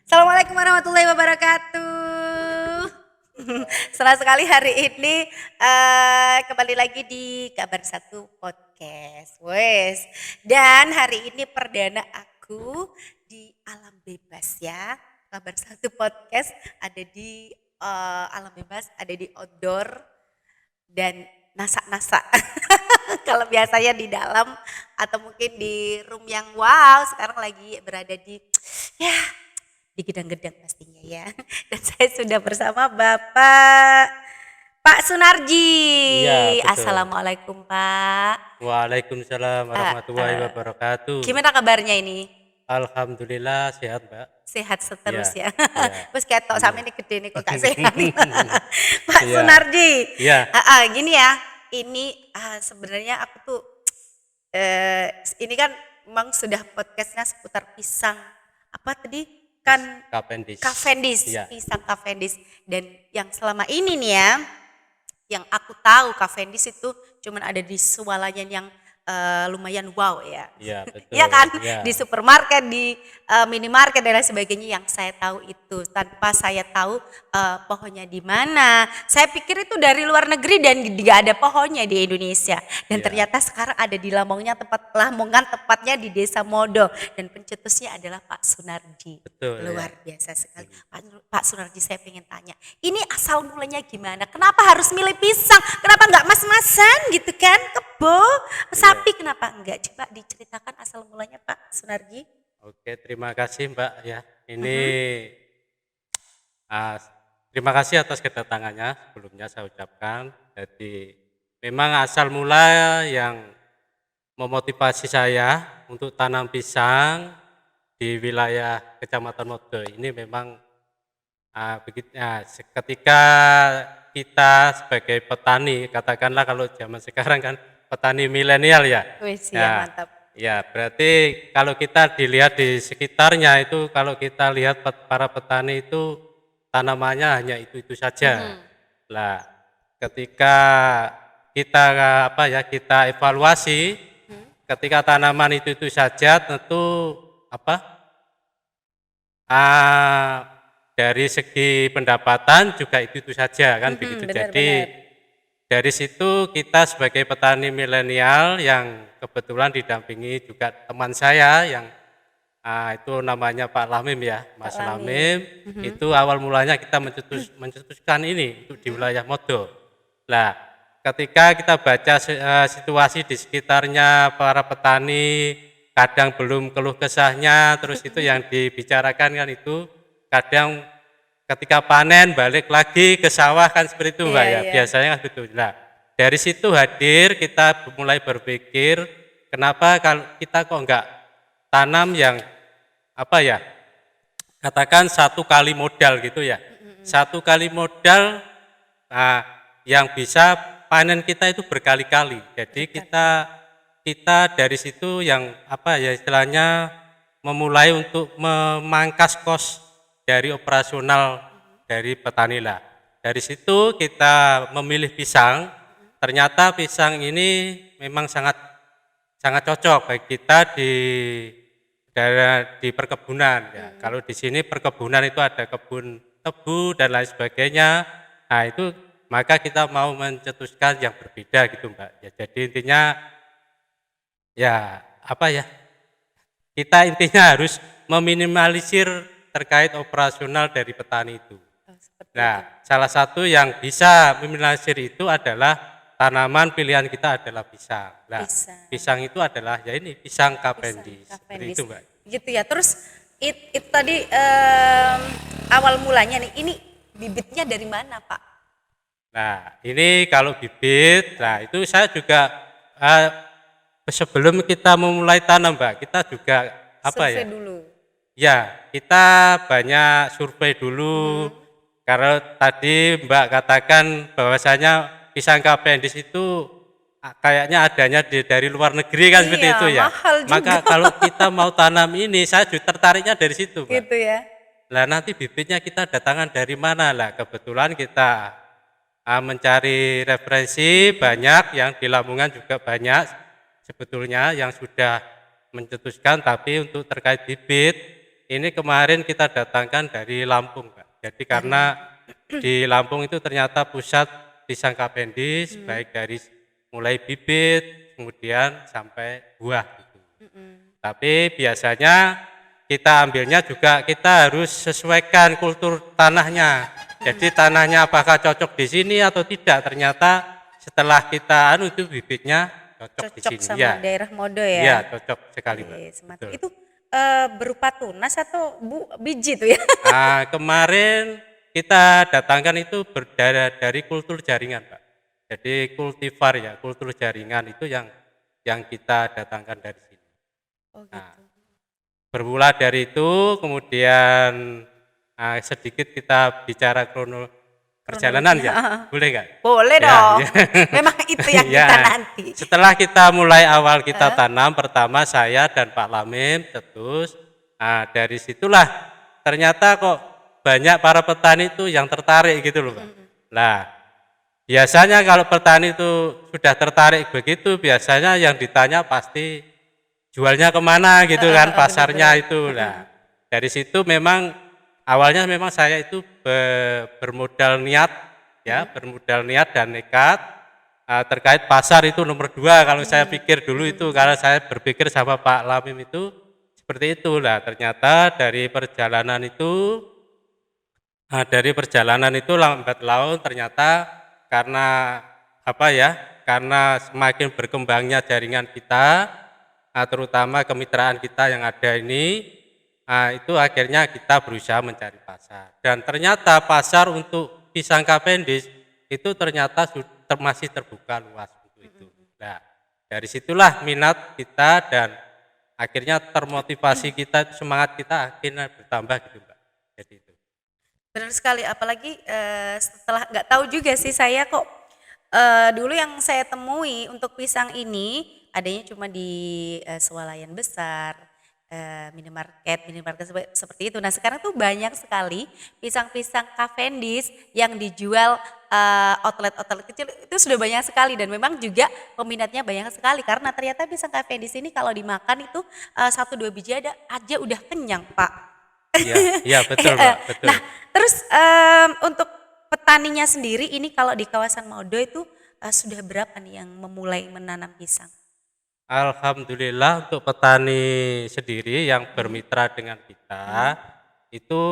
Assalamualaikum warahmatullahi wabarakatuh. Senang sekali hari ini kembali lagi di Kabar Satu Podcast. Wes. Dan hari ini perdana aku di alam bebas ya. Kabar Satu Podcast ada di alam bebas, ada di outdoor dan nasak-nasak. Kalau biasanya di dalam atau mungkin di room yang wow, sekarang lagi berada di ya di gedang-gedang pastinya ya. Dan saya sudah bersama Bapak Pak Iya, Sunarji. betul. Assalamualaikum Pak. Waalaikumsalam Eh, warahmatullahi wabarakatuh. Gimana kabarnya ini? Alhamdulillah sehat, Mbak. Sehat Iya, seterus ya. iya. Terus ketok Iya. sama ini gede nih kok gak sehat. Pak Iya, Sunarji. iya, Gini ya. Ini sebenarnya aku tuh ini kan memang sudah podcastnya seputar pisang apa tadi kan Cavendish. Cavendish, Iya, pisang Cavendish. Dan yang selama ini nih ya, yang aku tahu Cavendish itu cuman ada di swalayan yang lumayan wow ya. iya, Iya betul. kan? Iya, Di supermarket, di minimarket dan lain sebagainya yang saya tahu itu tanpa saya tahu pohonnya di mana. Saya pikir itu dari luar negeri dan tidak ada pohonnya di Indonesia. Dan iya, ternyata sekarang ada di Lamongan tepatnya di Desa Modo dan pencetusnya adalah Pak Sunarji. betul ya. Luar biasa sekali. Pak Sunarji, saya pengen tanya, ini asal mulanya gimana? Kenapa harus milih pisang? Kenapa nggak mas-masan gitu kan? Kebo, Iya. sapi kenapa enggak? Coba diceritakan asal mulanya Pak Sunarji. Oke, terima kasih, Mbak ya. Ini Mhm. ah, terima kasih atas kedatangannya sebelumnya saya ucapkan. Jadi memang asal mula yang memotivasi saya untuk tanam pisang di wilayah Kecamatan Modo ini memang ketika kita sebagai petani, katakanlah kalau zaman sekarang kan petani milenial ya. Wis ya Ya, mantap. ya berarti kalau kita dilihat di sekitarnya itu, kalau kita lihat para petani itu tanamannya hanya itu saja. Mhm. Lah, ketika kita kita evaluasi, Mhm. ketika tanaman itu saja tentu apa ah, dari segi pendapatan juga itu saja kan begitu. Mhm, Jadi benar-benar. dari situ kita sebagai petani milenial yang kebetulan didampingi juga teman saya yang itu namanya Pak Lamim ya, Pak Mas Lamim. Lamim, Mhm. itu awal mulanya kita mencetuskan ini untuk di wilayah Modo. Nah, ketika kita baca situasi di sekitarnya para petani, kadang belum keluh kesahnya, terus itu yang dibicarakan kan itu kadang ketika panen balik lagi ke sawah kan seperti itu Mbak Iya, ya, iya. biasanya kan begitu. Nah, dari situ hadir kita mulai berpikir, kenapa kalau kita kok enggak tanam yang apa ya, katakan satu kali modal gitu ya. Mhm. Satu kali modal nah, yang bisa panen kita itu berkali-kali. Jadi Berkali-kali. kita dari situ yang apa ya istilahnya memulai untuk memangkas kos dari operasional dari petani lah. Dari situ kita memilih pisang. Ternyata pisang ini memang sangat sangat cocok bagi kita di daerah di perkebunan ya. Mhm. Kalau di sini perkebunan itu ada kebun tebu dan lain sebagainya. Nah, itu maka kita mau mencetuskan yang berbeda gitu, Mbak. Ya, jadi intinya ya apa ya? Kita intinya harus meminimalisir terkait operasional dari petani itu. Oh, seperti itu. Nah, salah satu yang bisa meminimalisir itu adalah tanaman pilihan kita adalah pisang. Nah, Pisang. pisang itu adalah ya ini pisang Pisang Cavendish. Seperti itu, Cavendish. Mbak. Gitu ya. Terus itu tadi awal mulanya nih, ini bibitnya dari mana Pak? Nah, ini kalau bibit, nah itu saya juga sebelum kita memulai tanam, Mbak, kita juga apa Survei ya? dulu. Ya, kita banyak survei dulu. Mhm. Karena tadi Mbak katakan bahwasanya pisang Cavendish itu kayaknya adanya dari luar negeri kan seperti Iya, itu ya. mahal juga. Maka kalau kita mau tanam ini, saya juga tertariknya dari situ, Mbak. Gitu ya. Lah nanti bibitnya kita datangkan dari mana lah? Kebetulan kita mencari referensi banyak yang di Lamongan juga banyak sebetulnya yang sudah mencetuskan, tapi untuk terkait bibit ini kemarin kita datangkan dari Lampung, Mbak. Jadi karena di Lampung itu ternyata pusat pisang Cavendish, baik dari mulai bibit, kemudian sampai buah gitu. Tapi biasanya kita ambilnya juga kita harus sesuaikan kultur tanahnya. Jadi tanahnya apakah cocok di sini atau tidak. Ternyata setelah kita itu bibitnya cocok di Cocok sini. sama Ya, daerah Modo iya ya. cocok sekali, Mbak. Mantap. Betul. Itu berupa tunas atau biji tuh ya? Nah, kemarin kita datangkan itu dari kultur jaringan, Pak. Jadi kultivar ya, kultur jaringan itu yang kita datangkan dari sini. Oh Nah, gitu. bermula dari itu, kemudian sedikit kita bicara perjalanan ya, boleh nggak? Boleh Ya, dong. ya. Memang itu yang Ya, kita nanti. setelah kita mulai awal kita tanam, pertama saya dan Pak Lamim cetus. Nah, dari situlah ternyata kok banyak para petani itu yang tertarik gitu loh, Pak. Nah, biasanya kalau petani itu sudah tertarik begitu, biasanya yang ditanya pasti jualnya kemana gitu kan, pasarnya itu. Nah, dari situ memang awalnya memang saya itu bermodal niat ya, bermodal niat dan nekat terkait pasar itu nomor 2 kalau saya pikir dulu itu, karena saya berpikir sama Pak Lamim itu seperti itu. Nah, ternyata dari perjalanan itu lambat laun ternyata karena apa ya? Karena semakin berkembangnya jaringan kita, terutama kemitraan kita yang ada ini, itu akhirnya kita berusaha mencari pasar. Dan ternyata pasar untuk pisang Cavendish itu ternyata masih terbuka luas untuk itu. Nah, dari situlah minat kita dan akhirnya termotivasi kita, semangat kita akhirnya bertambah gitu, Mbak. Jadi itu. Benar sekali, apalagi setelah nggak tahu juga sih saya kok dulu yang saya temui untuk pisang ini adanya cuma di swalayan besar, minimarket seperti itu. Nah sekarang tuh banyak sekali pisang-pisang Cavendish yang dijual outlet-outlet kecil itu sudah banyak sekali dan memang juga peminatnya banyak sekali karena ternyata pisang Cavendish ini kalau dimakan itu 1-2 biji aja udah kenyang Pak. Iya, iya betul, Mbak, betul. Nah, terus untuk petaninya sendiri ini kalau di kawasan Modo itu sudah berapa nih yang memulai menanam pisang? Alhamdulillah untuk petani sendiri yang bermitra dengan kita itu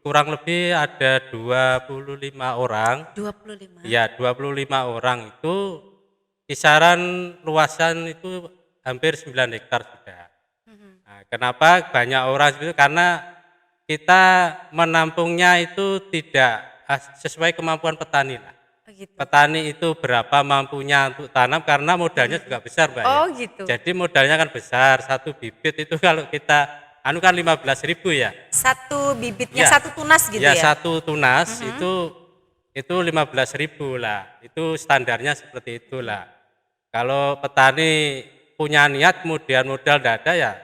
kurang lebih ada 25 orang. 25. Ya, 25 orang itu kisaran luasan itu hampir 9 hektar sudah. Nah, kenapa banyak orang itu? Karena kita menampungnya itu tidak sesuai kemampuan petani lah. Oh gitu. Petani itu berapa mampunya untuk tanam karena modalnya juga besar, Mbak, ya. Oh gitu. Jadi modalnya kan besar, satu bibit itu kalau kita kan 15.000 ya. Satu bibitnya, Ya. satu tunas gitu Ya, ya? satu tunas itu 15.000 lah. Itu standarnya seperti itulah. Kalau petani punya niat kemudian modal tidak ada ya,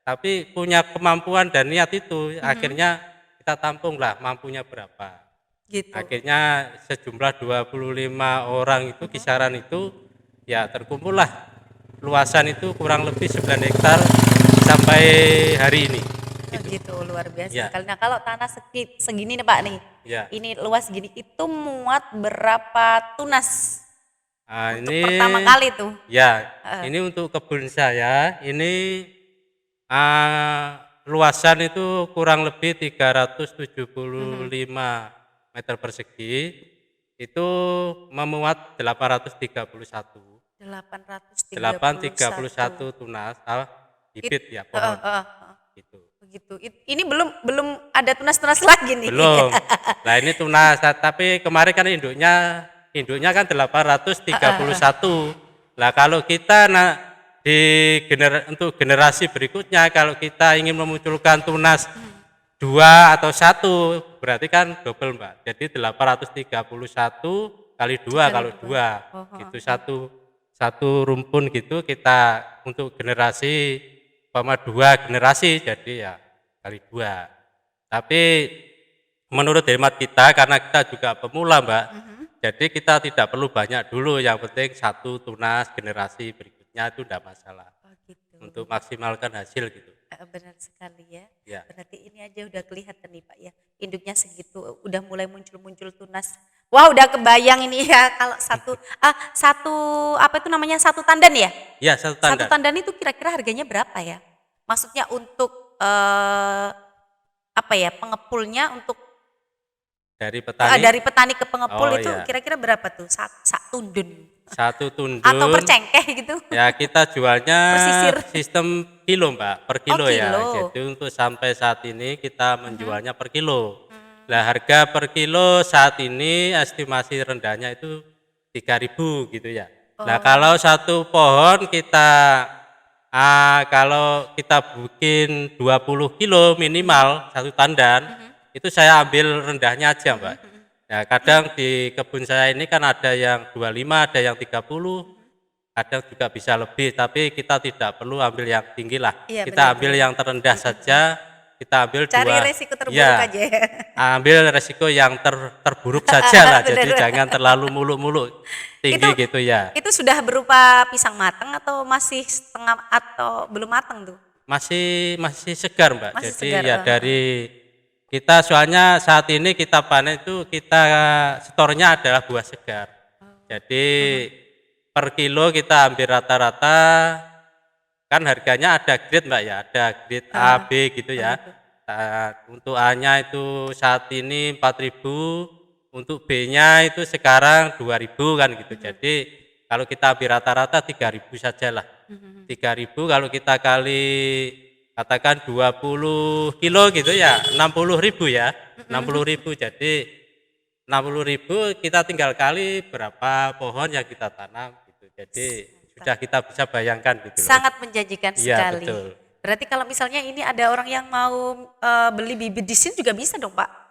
tapi punya kemampuan dan niat itu akhirnya kita tampung lah mampunya berapa. Gitu. Akhirnya sejumlah 25 orang itu kisaran itu ya terkumpul lah luasan itu kurang lebih 9 hektar sampai hari ini. Oh gitu, luar biasa Ya. sekali. Nah kalau tanah segini nih Pak nih, Ya. ini luas segini itu muat berapa tunas Nah, untuk ini pertama kali tuh? ya, ini untuk kebun saya ini luasan itu kurang lebih 375 meter persegi, itu memuat 831 tunas bibit ya pohon gitu. Begitu. Ini belum ada tunas-tunas lagi nih. Belum. Nah ini tunas, tapi kemarin kan induknya kan 831. Lah kalau kita untuk generasi berikutnya kalau kita ingin memunculkan tunas 2 atau 1 berarti kan double, Mbak. Jadi 831 kali 2 kalau 2 gitu satu rumpun gitu kita untuk generasi 2 generasi jadi ya kali 2. Tapi menurut hemat kita karena kita juga pemula, Mbak. Jadi kita tidak perlu banyak dulu, yang penting 1 tunas generasi berikutnya itu tidak masalah. Oh gitu. Untuk maksimalkan hasil gitu. Benar sekali ya. Ya, Berarti ini aja udah kelihatan nih Pak ya. Induknya segitu udah mulai muncul-muncul tunas. Wah, udah kebayang ini ya kalau satu apa itu namanya satu tandan ya? ya satu Satu tandan tandan itu kira-kira harganya berapa ya? Maksudnya untuk apa ya? Pengepulnya untuk dari petani. dari petani ke pengepul Oh itu ya, kira-kira berapa tuh? Satu tundun satu atau tundun. percengkeh gitu? Ya kita jualnya Persisir. sistem kilo Mbak, per Oh, kilo ya. kilo. Jadi untuk sampai saat ini kita menjualnya per kilo. Nah harga per kilo saat ini estimasi rendahnya itu 3.000 gitu ya. Nah Oh. kalau satu pohon kita kalau kita bikin 20 kilo minimal satu tandan, itu saya ambil rendahnya aja Mbak. Ya kadang di kebun saya ini kan ada yang 25, ada yang 30, kadang juga bisa lebih, tapi kita tidak perlu ambil yang tinggi lah. Iya, Kita ambil benar-benar. yang terendah saja, kita ambil Cari dua, resiko terburuk ya, aja ya. ambil resiko yang terburuk saja lah. Bener. Jadi jangan terlalu muluk-muluk Itu tinggi gitu ya. itu sudah berupa pisang matang atau masih setengah atau belum matang tuh? Masih masih segar Mbak. Masih Jadi segar. ya dari kita soalnya saat ini kita panen itu kita setornya adalah buah segar. Jadi per kilo kita ambil rata-rata kan harganya ada grade Mbak ya, ada grade A, B gitu Oh ya. gitu. Untuk A-nya itu saat ini 4.000, untuk B-nya itu sekarang 2.000 kan gitu. Jadi kalau kita ambil rata-rata 3.000 saja lah. 3.000 kalau kita kali katakan 20 kilo gitu ya, 60.000 ya. 60.000 jadi 60.000 kita tinggal kali berapa pohon yang kita tanam gitu. Jadi sudah kita bisa bayangkan gitu loh. Sangat menjanjikan Iya sekali. betul. Berarti kalau misalnya ini ada orang yang mau beli bibit di sini juga bisa dong Pak? Kan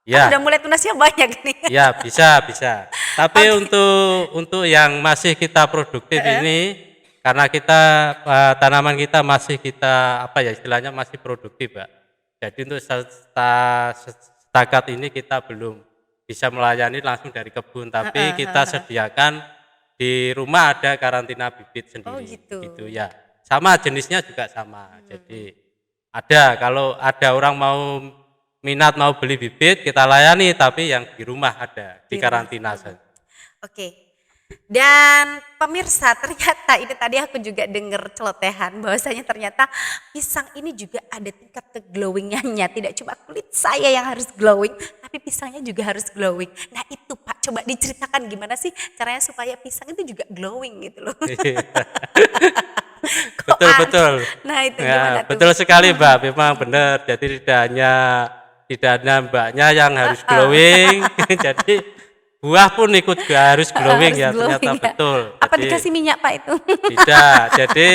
Ya, udah mulai tunasnya banyak nih. ya bisa bisa. Tapi untuk yang masih kita produktif ini karena kita tanaman kita masih kita apa ya istilahnya masih produktif, Pak. Jadi untuk setakat ini kita belum bisa melayani langsung dari kebun, tapi kita sediakan di rumah ada karantina bibit Oh sendiri gitu. gitu ya. Sama jenisnya juga sama. Jadi ada kalau ada orang mau minat mau beli bibit kita layani, tapi yang di rumah ada di Di rumah. karantina saja. Oke. Dan pemirsa ternyata ini tadi aku juga dengar celotehan bahwasanya ternyata pisang ini juga ada tingkat keglowingannya. Tidak cuma kulit saya yang harus glowing, tapi pisangnya juga harus glowing. Nah itu Pak, coba diceritakan gimana sih caranya supaya pisang itu juga glowing gitu loh. Kok Betul betul. Nah itu Ya, gimana tuh? betul sekali Mbak, memang benar. Jadi tidak hanya Mbaknya yang harus glowing, jadi buah pun ikut harus glowing Harus ya glowing ternyata ya. betul. Apa Jadi dikasih minyak Pak itu? tidak, jadi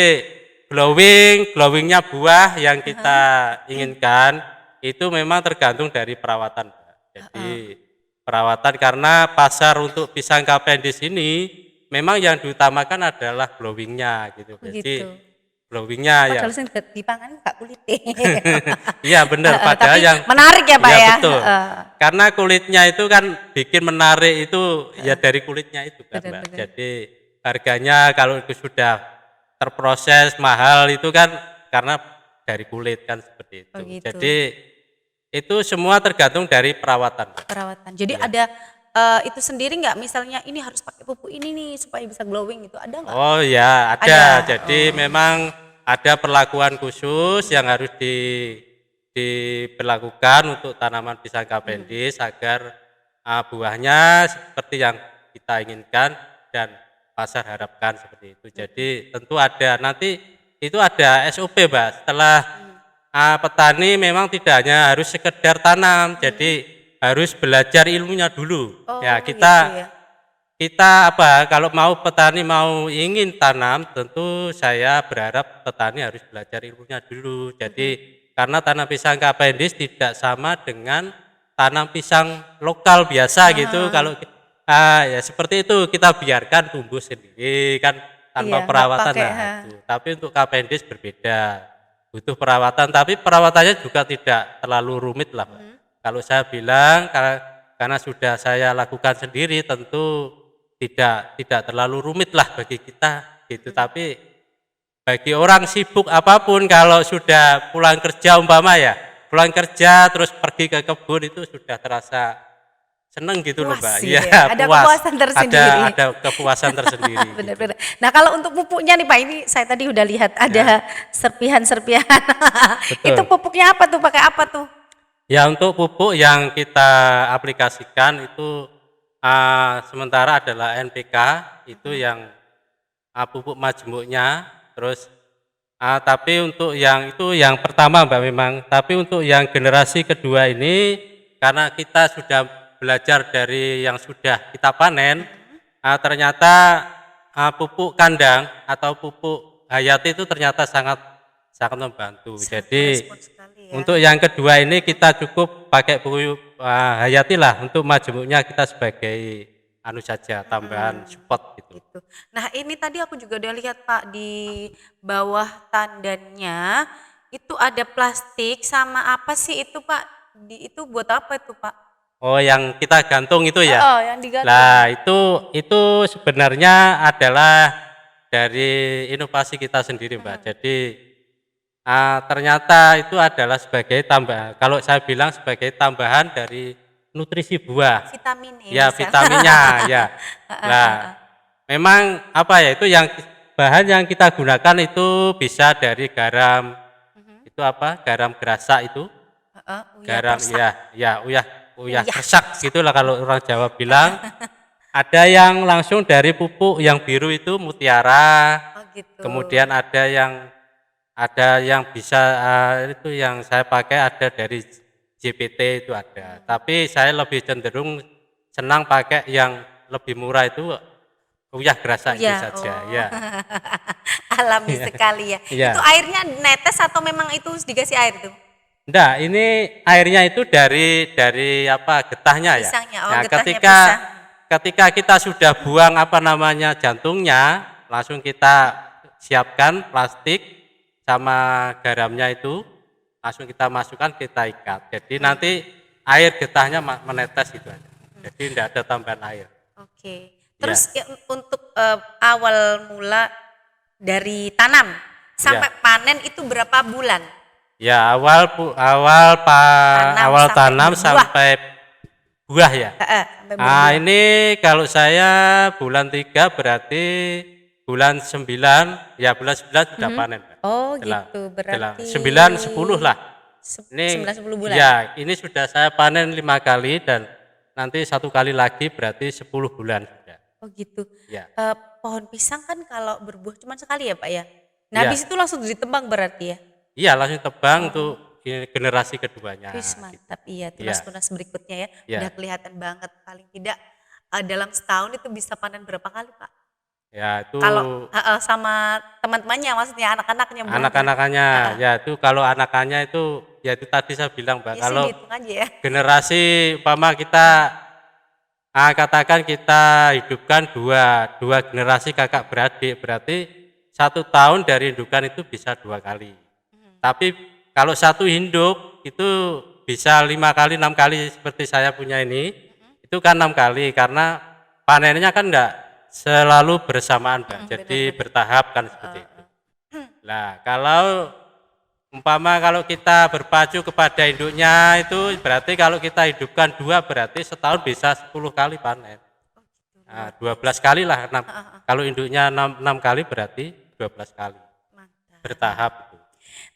glowingnya buah yang kita inginkan itu memang tergantung dari perawatan, Mbak. Jadi perawatan karena pasar untuk pisang Cavendish ini memang yang diutamakan adalah glowingnya gitu. Oh Jadi gitu. glowingnya ya, Padahal sing dipangan Kak kulitnya. iya benar. Padahal Tapi yang menarik ya Pak iya ya. betul. Karena kulitnya itu kan bikin menarik itu ya dari kulitnya itu kan Mbak. Benar-benar. Jadi harganya kalau itu sudah terproses mahal itu kan karena dari kulit kan seperti itu. Oh gitu. Jadi itu semua tergantung dari perawatan. Perawatan. Jadi Iya. ada itu sendiri nggak misalnya ini harus pakai pupuk ini nih supaya bisa glowing gitu ada nggak? Oh ya ada. Ada. Jadi memang ada perlakuan khusus yang harus diberlakukan untuk tanaman pisang Cavendish agar buahnya seperti yang kita inginkan dan pasar harapkan seperti itu. Jadi tentu ada nanti itu ada SOP Mbak. Setelah petani memang tidak hanya harus sekedar tanam, jadi harus belajar ilmunya dulu. Oh Ya gitu kita ya. kita apa kalau mau petani mau ingin tanam tentu saya berharap petani harus belajar ilmunya dulu. Jadi karena tanam pisang Cavendish tidak sama dengan tanam pisang lokal biasa gitu. Kalau ya seperti itu kita biarkan tumbuh sendiri kan Iya, tanpa nggak perawatan pakai, itu. Tapi untuk Cavendish berbeda, butuh perawatan. Tapi perawatannya juga tidak terlalu rumit lah, Mbak. Kalau saya bilang karena sudah saya lakukan sendiri tentu tidak terlalu rumit lah bagi kita gitu. Tapi bagi orang sibuk apapun kalau sudah pulang kerja umpama ya, pulang kerja terus pergi ke kebun itu sudah terasa seneng gitu loh Puas Mbak. sih Iya, ya, ada puas. kepuasan tersendiri. Ada kepuasan tersendiri gitu. Benar-benar. Nah kalau untuk pupuknya nih Pak, ini saya tadi udah lihat ada serpihan-serpihan. Itu Betul. pupuknya apa tuh? Pakai apa tuh? Ya untuk pupuk yang kita aplikasikan itu sementara adalah NPK, itu yang pupuk majemuknya, terus tapi untuk yang itu yang pertama Mbak memang, tapi untuk yang generasi kedua ini karena kita sudah belajar dari yang sudah kita panen, ternyata pupuk kandang atau pupuk hayati itu ternyata sangat sangat membantu. Sangat Jadi merespon sekali ya. untuk yang kedua ini kita cukup pakai pupuk hayati lah, untuk majemuknya kita sebagai anu saja tambahan support gitu. Gitu. Nah ini tadi aku juga udah lihat Pak di bawah tandannya itu ada plastik sama apa sih itu Pak? Itu buat apa itu Pak? Oh yang kita gantung itu ya? Oh yang digantung. Nah itu sebenarnya adalah dari inovasi kita sendiri Mbak. Jadi ternyata itu adalah sebagai tambahan, kalau saya bilang sebagai tambahan dari nutrisi buah. Vitamin Ya misal. vitaminnya ya. Nah memang apa ya itu yang bahan yang kita gunakan itu bisa dari garam, itu apa garam gerasa itu, Uyah garam persak. uyah kersak gitulah kalau orang Jawa bilang. Ada yang langsung dari pupuk yang biru itu mutiara, Oh gitu. kemudian ada yang bisa itu yang saya pakai ada dari JPT itu ada. Tapi saya lebih cenderung senang pakai yang lebih murah itu uyah gerasa itu Uyah, saja oh. ya. Alami sekali ya. Iya. Itu airnya netes atau memang itu dikasih air tuh? Enggak, ini airnya itu dari apa getahnya ya. Pisangnya, oh, Nah, getahnya pisang. ketika kita sudah buang apa namanya jantungnya, langsung kita siapkan plastik sama garamnya itu, langsung kita masukkan, kita ikat. Jadi nanti air getahnya menetes gitu aja. Jadi tidak ada tambahan air. Oke. Terus untuk awal mula dari tanam sampai panen itu berapa bulan? Ya awal tanam berbuah. sampai buah ya. Sampai berbuah. Ini kalau saya bulan 3 berarti bulan 9 ya bulan 9 sudah panen. Mbak. Oh Setelah- gitu, setelah berarti 9 10 lah. Ini 9-10 bulan. Ya, ini sudah saya panen 5 kali dan nanti 1 kali lagi berarti 10 bulan sudah. Oh gitu. Ya. Pohon pisang kan kalau berbuah cuma sekali ya Pak ya? Nah Iya. habis itu langsung ditebang berarti ya? Iya, langsung tebang untuk generasi keduanya. Wis mantap, iya Iya. tunas-tunas berikutnya ya. Iya. Udah kelihatan banget paling tidak dalam setahun itu bisa panen berapa kali Pak? Ya, itu Kalau sama teman-temannya maksudnya anak-anaknya buahnya. anak-anakannya. Ya, itu kalau anakannya itu ya itu tadi saya bilang, Mbak, Ya sih kalau dihitung aja ya. generasi umpama kita katakan kita hidupkan dua generasi kakak beradik, berarti 1 tahun dari indukan itu bisa 2 kali. Tapi kalau satu induk itu bisa 5 kali 6 kali seperti saya punya ini, itu kan 6 kali karena panennya kan enggak selalu bersamaan Mbak, jadi bertahap kan seperti itu. Nah kalau umpama kalau kita berpacu kepada induknya itu berarti kalau kita hidupkan 2 berarti setahun bisa 10 kali panen. Nah, 12 kali lah, kalau induknya 6 kali berarti 12 kali, Mantap. bertahap itu.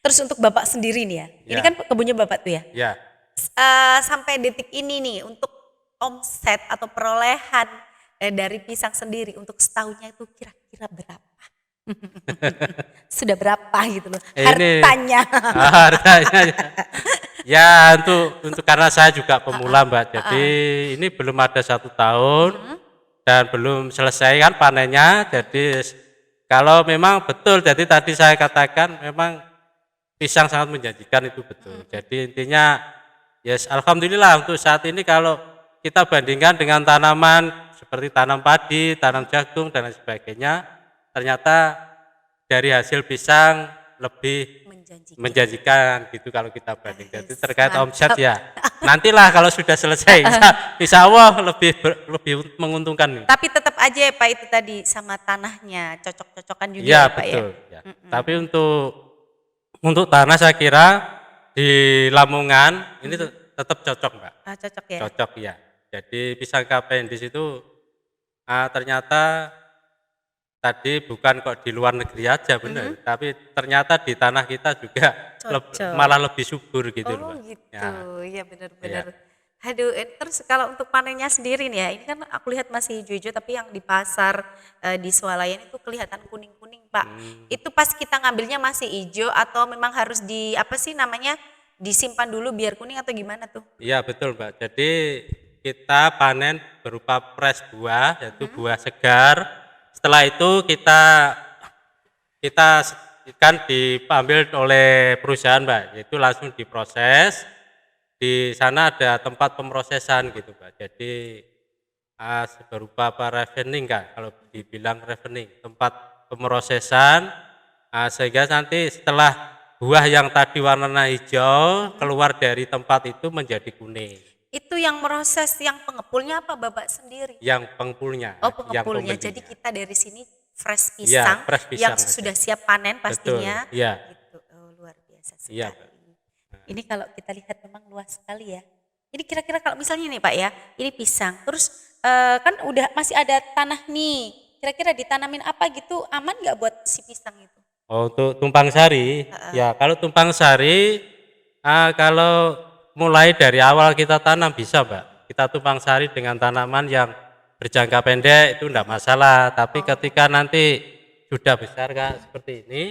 Terus untuk Bapak sendiri nih ya, ini Ya. kan kebunnya Bapak tuh ya. Ya, Sampai detik ini nih untuk omset atau perolehan dari pisang sendiri untuk setahunnya itu kira-kira berapa? Sudah berapa gitu loh Ini- hartanya. harganya ya untuk karena saya juga pemula Mbak, jadi ini belum ada 1 tahun dan belum selesai kan panennya. Jadi kalau memang betul, jadi tadi saya katakan memang pisang sangat menjanjikan itu betul. Jadi intinya yes, alhamdulillah untuk saat ini kalau kita bandingkan dengan tanaman seperti tanam padi, tanam jagung dan lain sebagainya, ternyata dari hasil pisang lebih menjanjikan gitu kalau kita banding. Jadi terkait omset Mantap. ya nantilah kalau sudah selesai insya Allah lebih menguntungkan. Tapi tetap aja ya Pak itu tadi sama tanahnya cocok-cocokan juga Iya ya Pak ya. betul. Ya. Tapi untuk tanah saya kira di Lamongan ini tetap cocok Mbak. Cocok ya. Cocok ya. Jadi pisang Cavendish itu ternyata tadi bukan kok di luar negeri aja benar, tapi ternyata di tanah kita juga Cocok. malah lebih subur gitu Oh loh. gitu, Ya, ya benar-benar. Aduh, terus kalau untuk panennya sendiri nih ya, ini kan aku lihat masih hijau-hijau tapi yang di pasar di Swalayan itu kelihatan kuning-kuning Pak. Itu pas kita ngambilnya masih hijau atau memang harus di apa sih namanya disimpan dulu biar kuning atau gimana tuh? iya betul Mbak. Jadi kita panen berupa pres buah, yaitu buah segar. Setelah itu kita kan diambil oleh perusahaan Mbak, yaitu langsung diproses. Di sana ada tempat pemrosesan gitu Mbak. Jadi berupa apa ravening kan, kalau dibilang ravening, tempat pemrosesan sehingga nanti setelah buah yang tadi warna hijau keluar dari tempat itu menjadi kuning. Itu yang proses yang pengepulnya apa Bapak sendiri? Yang pengepulnya, Oh yang pengepulnya, pembelinya. jadi kita dari sini fresh Iya, pisang fresh yang pisang aja. sudah siap panen pastinya. Betul, iya. Gitu. Oh, luar biasa Iya, sekali. Pak. Ini kalau kita lihat memang luas sekali ya. Ini kira-kira kalau misalnya nih Pak ya, ini pisang, terus kan udah masih ada tanah nih. Kira-kira ditanamin apa gitu aman nggak buat si pisang itu? Oh, untuk tumpang sari, ya kalau tumpang sari, kalau mulai dari awal kita tanam bisa Mbak. Kita tumpang sari dengan tanaman yang berjangka pendek itu enggak masalah. Tapi ketika nanti sudah besar Kak seperti ini,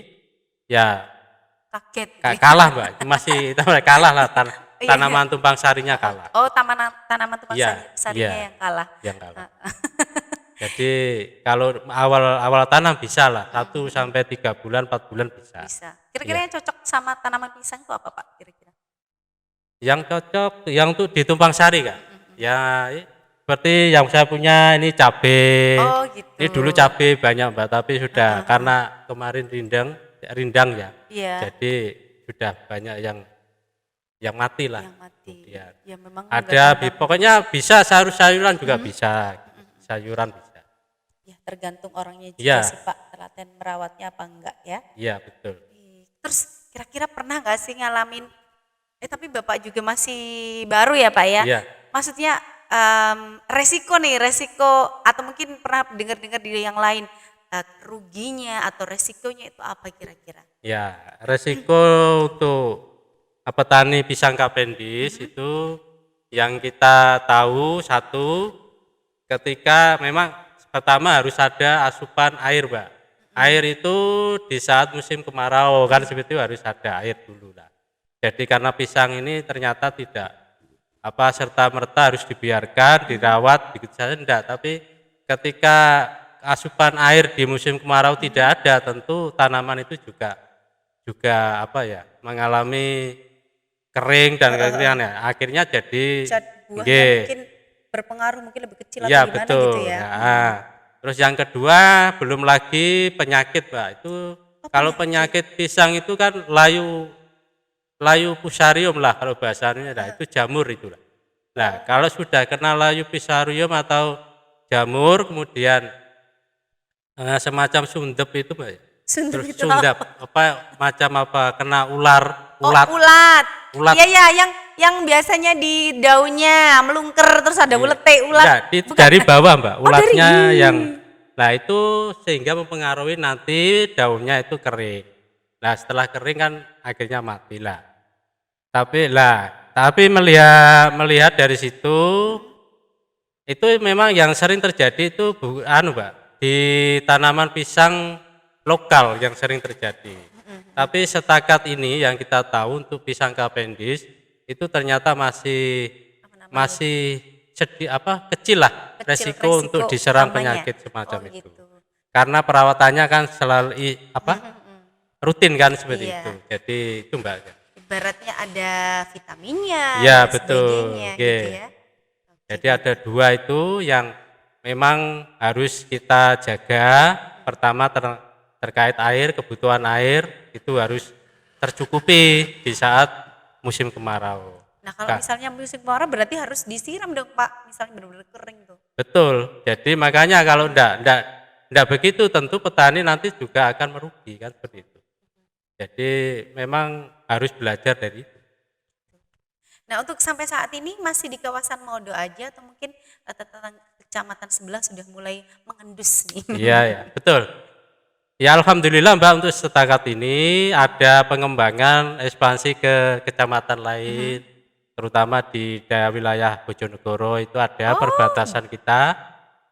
ya Kaget. kalah Mbak. Masih kalah lah Iya, tanaman tumpang sarinya kalah. Oh tanaman tumpang Iya, sarinya iya. yang kalah. Yang kalah. Jadi kalau awal tanam bisa lah 1 sampai 3 bulan 4 bulan bisa. Bisa. Kira-kira yang cocok sama tanaman pisang itu apa Pak? Kira-kira? Yang cocok yang untuk ditumpang sari Kak. Ya seperti yang saya punya ini cabe. Oh gitu. Ini dulu cabe banyak Mbak, tapi sudah karena kemarin rindang ya. Iya. Jadi sudah banyak yang mati lah. Yang mati. Kemudian Ya memang ada nggak pokoknya bisa sayuran juga bisa. Sayuran bisa. ya tergantung orangnya juga Iya. sih Pak, telaten merawatnya apa enggak ya. Iya, betul. Terus kira-kira pernah nggak sih ngalamin tapi Bapak juga masih baru ya Pak ya? Iya. Maksudnya resiko atau mungkin pernah dengar-dengar di yang lain ruginya atau resikonya itu apa kira-kira? Ya, resiko untuk petani pisang Cavendish itu yang kita tahu satu, ketika memang pertama harus ada asupan air, Mbak. Air itu di saat musim kemarau kan seperti itu harus ada air dulu lah. Jadi karena pisang ini ternyata tidak serta merta harus dibiarkan, dirawat, begitu saja enggak, tapi ketika asupan air di musim kemarau tidak ada, tentu tanaman itu juga mengalami kering dan kekeringan ya. Akhirnya jadi Buahnya nggih. mungkin berpengaruh mungkin lebih kecil Iya atau gimana betul. gitu ya. Nah, terus yang kedua belum lagi penyakit, Pak. Itu kalau penyakit pisang itu kan layu fusarium lah kalau bahasanya, nah itu jamur itulah. Nah, kalau sudah kena layu fusarium atau jamur kemudian semacam sundep itu, Mbak. Sundep Terus itu sundep kena ulat. ulat. Ulat. Iya ya, yang biasanya di daunnya melungker terus ada ulat. Enggak, Bukan? dari bawah Mbak, ulatnya dari- yang nah itu sehingga mempengaruhi nanti daunnya itu kering. Nah setelah kering kan akhirnya mati lah. Tapi melihat dari situ itu memang yang sering terjadi itu Mbak, di tanaman pisang lokal yang sering terjadi. Tapi setakat ini yang kita tahu untuk pisang Cavendish itu ternyata masih kecil lah resiko untuk diserang utamanya. penyakit semacam itu. Gitu. Karena perawatannya kan selalu rutin kan seperti Iya. itu. Jadi itu Mbak. Ibaratnya ada vitaminnya Ya dan betul. sebagainya gitu ya. Jadi ada dua itu yang memang harus kita jaga. Pertama terkait air, kebutuhan air itu harus tercukupi di saat musim kemarau. Nah, kalau misalnya musim kemarau berarti harus disiram dong, Pak. Misalnya benar-benar kering tuh. Betul. Jadi makanya kalau ndak begitu tentu petani nanti juga akan merugi kan seperti itu. Jadi memang harus belajar dari itu. Nah, untuk sampai saat ini masih di kawasan Modo aja atau mungkin tetangga kecamatan sebelah sudah mulai mengendus nih. Iya, ya, betul. Ya alhamdulillah Mbak untuk setakat ini ada pengembangan ekspansi ke kecamatan lain, terutama di daerah wilayah Bojonegoro itu ada perbatasan kita.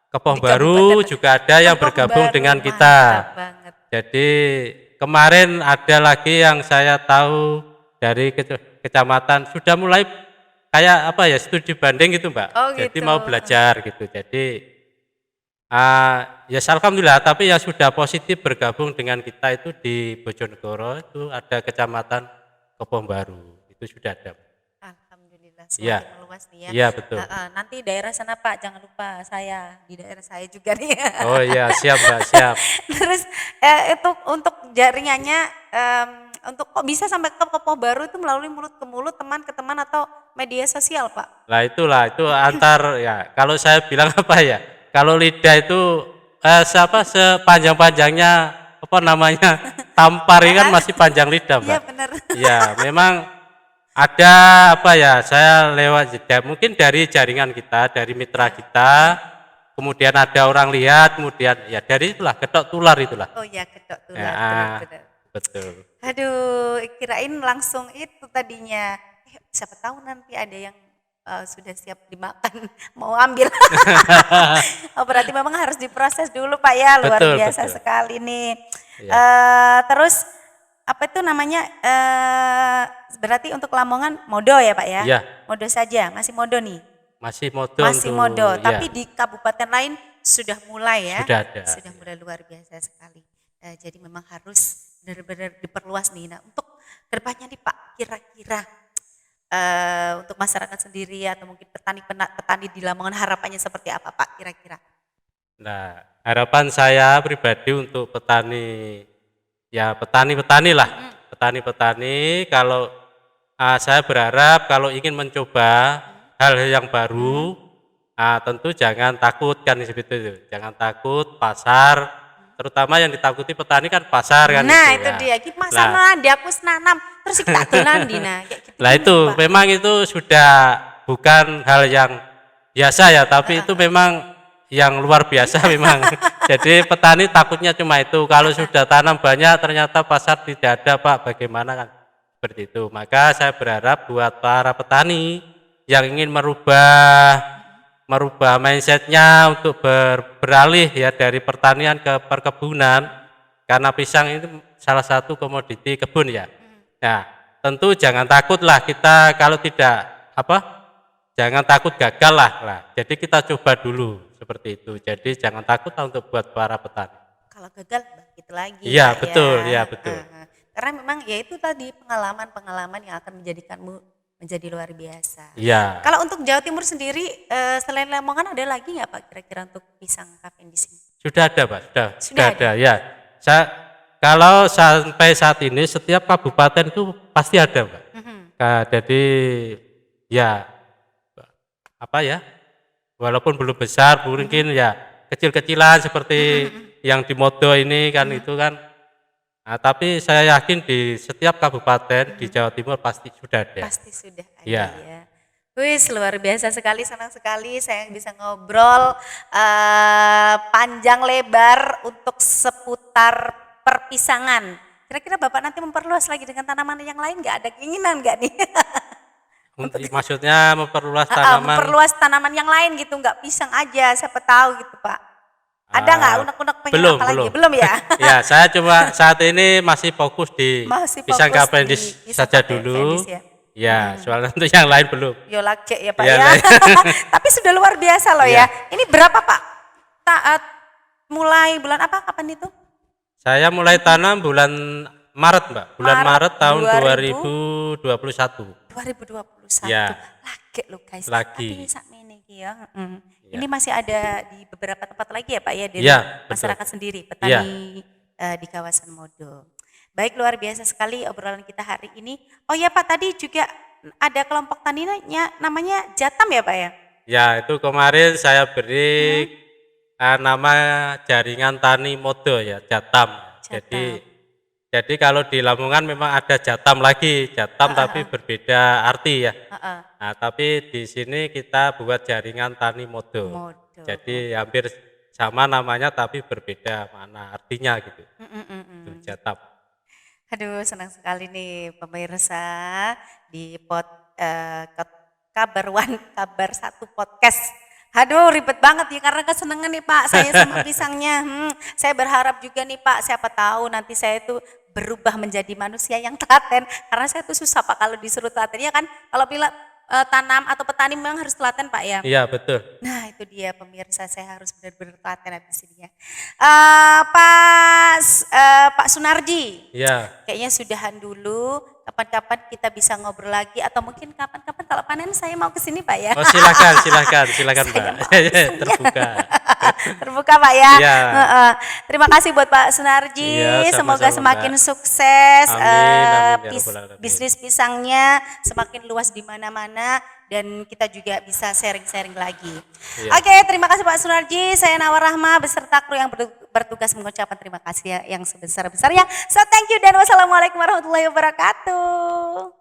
Kepoh Di Baru Kabupaten juga ada yang Kepoh bergabung Baru, dengan mantap kita. banget. Jadi kemarin ada lagi yang saya tahu dari kecamatan sudah mulai kayak apa ya studi banding gitu Mbak. Oh Jadi gitu. mau belajar gitu. Jadi ya alhamdulillah, tapi yang sudah positif bergabung dengan kita itu di Bojonegoro itu ada kecamatan Kepoh Baru, itu sudah ada. Alhamdulillah Iya, semakin meluas nih ya. iya betul. Nanti daerah sana Pak, jangan lupa saya di daerah saya juga nih. Oh iya siap Mbak, siap. Terus itu untuk jaringannya untuk kok bisa sampai ke Kepoh Baru itu melalui mulut ke mulut, teman ke teman atau media sosial Pak? Lah itulah, itu antar ya, kalau saya bilang apa ya, kalau lidah itu sepanjang-panjangnya apa namanya tampar ini kan masih panjang lidah Iya Mbak. benar. Ya memang ada apa ya, saya lewat jeda mungkin dari jaringan kita, dari mitra kita, kemudian ada orang lihat, kemudian ya dari itulah ketok tular itulah. Oh ya kedok tular, Ya, benar-benar. betul. Aduh, kirain langsung itu tadinya. Siapa tahu nanti ada yang sudah siap dimakan, mau ambil. Oh, berarti memang harus diproses dulu Pak ya, luar Betul, biasa betul. sekali nih. Iya. Terus apa itu namanya? Berarti untuk Lamongan Modo ya Pak ya? Iya. Modo saja, masih Modo nih. Masih modo Masih untuk- Modo, ya, tapi di kabupaten lain sudah mulai ya. sudah ada. Sudah mulai luar biasa sekali. Jadi memang harus benar-benar diperluas nih. Nah, untuk kedepannya nih Pak, kira-kira untuk masyarakat sendiri atau mungkin petani di Lamongan harapannya seperti apa Pak kira-kira? Nah, harapan saya pribadi untuk petani, ya petani-petani lah, petani-petani kalau saya berharap kalau ingin mencoba hal yang baru, tentu jangan takut kan seperti itu, jangan takut pasar, terutama yang ditakuti petani kan pasar kan Nah, itu itu ya. dia. Iki Lah, masalah aku wis nanam terus iki tak dolan di nah kayak gitu. Lah itu Pak. memang itu sudah bukan hal yang biasa ya, tapi itu memang yang luar biasa memang. Jadi petani takutnya cuma itu, kalau sudah tanam banyak ternyata pasar tidak ada Pak, bagaimana kan seperti itu. Maka saya berharap buat para petani yang ingin merubah mindsetnya untuk beralih ya dari pertanian ke perkebunan, karena pisang itu salah satu komoditi kebun ya. Nah, tentu jangan takutlah kita kalau tidak jangan takut gagal lah. Jadi kita coba dulu seperti itu. Jadi jangan takut lah untuk buat para petani. Kalau gagal bangkit lagi. Iya, Pak, betul, ya. iya, betul. Karena memang ya itu tadi pengalaman-pengalaman yang akan menjadikanmu menjadi luar biasa. Iya. Kalau untuk Jawa Timur sendiri selain Lamongan ada lagi nggak Pak kira-kira untuk pisang kapen di sini? Sudah ada Pak, sudah Sudah ada. Ya. Kalau sampai saat ini setiap kabupaten itu pasti ada Pak. Jadi ya apa ya, walaupun belum besar mungkin ya kecil-kecilan seperti yang di Modo ini kan itu kan. Nah, tapi saya yakin di setiap kabupaten di Jawa Timur pasti sudah ada. Pasti sudah ada Iya. ya. Wis luar biasa sekali, senang sekali saya bisa ngobrol panjang lebar untuk seputar perpisangan. Kira-kira Bapak nanti memperluas lagi dengan tanaman yang lain nggak? Ada keinginan nggak nih? Maksudnya memperluas tanaman. Memperluas tanaman yang lain gitu, nggak pisang aja, siapa tahu gitu Pak. Ada nggak unek-unek pengen belum, apa lagi? belum. Belum ya? Ya, saya cuma saat ini masih fokus di Masih pisang fokus Cavendish di pisang saja Cavendish dulu. ya. Ya, soalnya untuk yang lain belum. Yo lagi ya Pak Iya, ya. lah. Tapi sudah luar biasa loh Iya. ya. Ini berapa Pak? Mulai bulan apa? Kapan itu? Saya mulai tanam bulan Maret, Mbak. Bulan Maret Maret tahun 2021. 2021. Ya. Lagi loh guys. Lagi. Tapi sakmene iki ya. Ya. Ini masih ada di beberapa tempat lagi ya Pak ya dari Ya, betul. masyarakat sendiri, petani di kawasan Modo. Baik, luar biasa sekali obrolan kita hari ini. Oh ya Pak, tadi juga ada kelompok taninya namanya Jatam ya Pak ya? Ya, itu kemarin saya beri nama jaringan tani mode ya, Jatam. Jadi Jatam. jadi kalau di Lamongan memang ada Jatam lagi, Jatam tapi berbeda arti ya. Heeh. Nah, tapi di sini kita buat jaringan tani mode. Modo. Jadi hampir sama namanya tapi berbeda mana artinya gitu. Mm, mm, mm, Itu mm. Jatam. Aduh, senang sekali nih pemirsa di kabar One, kabar satu podcast. Aduh, ribet banget ya karena kesenangan nih Pak saya sama pisangnya. Saya berharap juga nih Pak, siapa tahu nanti saya itu berubah menjadi manusia yang telaten. Karena saya tuh susah Pak kalau disuruh telaten. Ya kan, kalau bila tanam atau petani memang harus telaten Pak ya. Iya, betul. Nah itu dia pemirsa, saya harus benar-benar telaten habis ini ya. Pak Sunardi, Iya. kayaknya sudahan dulu. Kapan-kapan kita bisa ngobrol lagi atau mungkin kapan-kapan kalau panen saya mau ke sini Pak ya. Oh, silakan Saya Mbak. mau pisangnya. Terbuka. Terbuka Pak ya. Iya. Heeh. Terima kasih buat Pak Sunarji. Iya, Semoga sama-sama, semakin Mbak. sukses. Amin, amin, ya Rabbal Alamin. Bisnis pisangnya semakin luas di mana-mana dan kita juga bisa sharing-sharing lagi. Iya. Oke, terima kasih Pak Sunarji. Saya Nawar Rahma beserta kru yang bertugas mengucapkan terima kasih ya, yang sebesar-besarnya. So thank you dan wassalamualaikum warahmatullahi wabarakatuh.